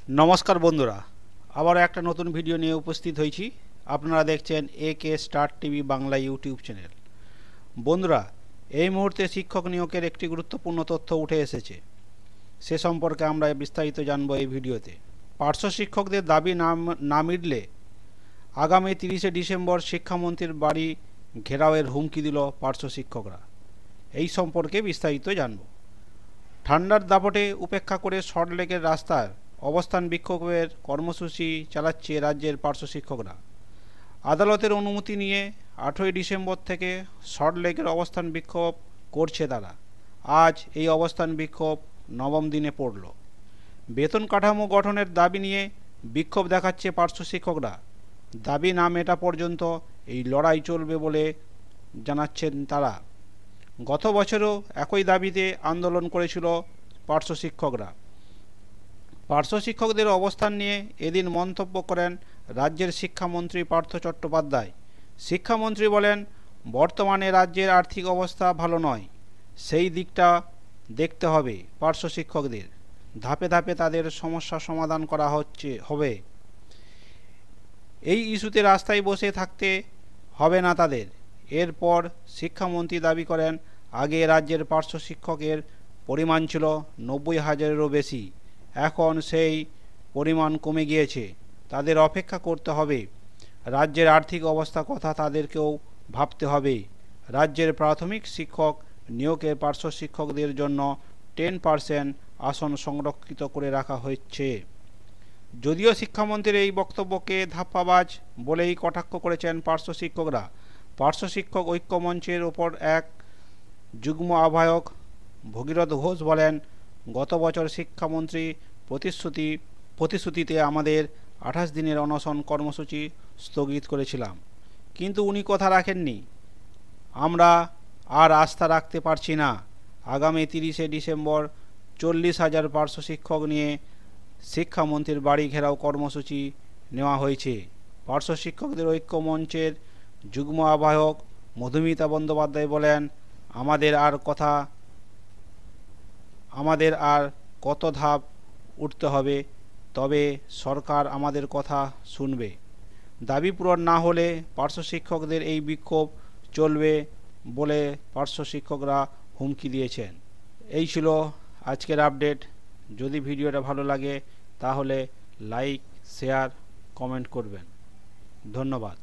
নমস্কার বন্ধুরা, আবার একটা নতুন ভিডিও নিয়ে উপস্থিত হয়েছি। আপনারা দেখছেন AK star TV Bangla YouTube channel. বন্ধুরা, এই মুহূর্তে শিক্ষক নিয়োগের একটি গুরুত্বপূর্ণ তথ্য উঠে এসেছে। সে সম্পর্কে আমরা বিস্তারিত জানব এই ভিডিওতে। পার্শ্ব শিক্ষকদের দাবি না মিটলে আগামী 30শে ডিসেম্বর শিক্ষামন্ত্রীর বাড়ি ঘেরাওয়ের হুমকি দিল পার্শ্ব শিক্ষকরা। এই সম্পর্কে বিস্তারিত জানব। ঠান্ডার দাপটে উপেক্ষা করে সল্টলেকের রাস্তার অবস্থান বিক্ষোভের কর্মসূচি চালাচ্ছে রাজ্যের পার্শ্ব শিক্ষকরা। আদালতের অনুমতি নিয়ে 8ই ডিসেম্বর থেকে সল্টলেকের অবস্থান বিক্ষোভ করছে তারা। আজ এই অবস্থান বিক্ষোভ নবম দিনে পড়ল। বেতন কাঠামো গঠনের দাবি নিয়ে বিক্ষোভ দেখাচ্ছে পার্শ্ব শিক্ষকরা। দাবি না মেটা পর্যন্ত এই লড়াই চলবে বলে জানাচ্ছেন তারা। গত বছরও একই দাবিতে আন্দোলন করেছিল পার্শ্ব শিক্ষকরা। পার্শ্ব শিক্ষকদের অবস্থান নিয়ে এদিন মন্তব্য করেন রাজ্যের শিক্ষামন্ত্রী পার্থ চট্টোপাধ্যায়। শিক্ষামন্ত্রী বলেন, বর্তমানে রাজ্যের আর্থিক অবস্থা ভালো নয়, সেই দিকটা দেখতে হবে পার্শ্ব শিক্ষকদের। ধাপে ধাপে তাদের সমস্যা সমাধান করা হবে। এই ইস্যুতে রাস্তায় বসে থাকতে হবে না তাদের। এরপর শিক্ষামন্ত্রী দাবি করেন, আগে রাজ্যের পার্শ্ব শিক্ষকের পরিমাণ ছিল 90,000-এরও বেশি। এখন সেই পরিমাণ কমে গিয়েছে। তাদের অপেক্ষা করতে হবে। রাজ্যের আর্থিক অবস্থা কথা তাদেরকেও ভাবতে হবে। রাজ্যের প্রাথমিক শিক্ষক নিয়োগে পার্শ্ব শিক্ষকদের জন্য 10% আসন সংরক্ষিত করে রাখা হচ্ছে। যদিও শিক্ষামন্ত্রীর এই বক্তব্যকে ধাপ্পাবাজ বলেই কটাক্ষ করেছেন পার্শ্ব শিক্ষকরা। পার্শ্ব শিক্ষক ঐক্য মঞ্চের ওপর এক যুগ্ম আহ্বায়ক ভগীরথ ঘোষ বলেন, গত বছর শিক্ষামন্ত্রী প্রতিশ্রুতিতে আমাদের 28 দিনের অনশন কর্মসূচি স্থগিত করেছিলাম, কিন্তু উনি কথা রাখেননি। আমরা আর আস্থা রাখতে পারছি না। আগামী 30শে ডিসেম্বর 40,000 পার্শ্ব শিক্ষক নিয়ে শিক্ষামন্ত্রীর বাড়ি ঘেরাও কর্মসূচি নেওয়া হয়েছে। পার্শ্ব শিক্ষকদের ঐক্য মঞ্চের যুগ্ম আহ্বায়ক মধুমিতা বন্দ্যোপাধ্যায় বলেন, আমাদের আর কত ধাপ উঠতে হবে, তবে সরকার আমাদের কথা শুনবে। দাবি পূরণ না হলে পার্শ্ব শিক্ষকদের এই বিক্ষোভ চলবে বলে পার্শ্ব শিক্ষকরা হুমকি দিয়েছেন। এই ছিল আজকের আপডেট। যদি ভিডিওটা ভালো লাগে তাহলে লাইক, শেয়ার, কমেন্ট করবেন। ধন্যবাদ।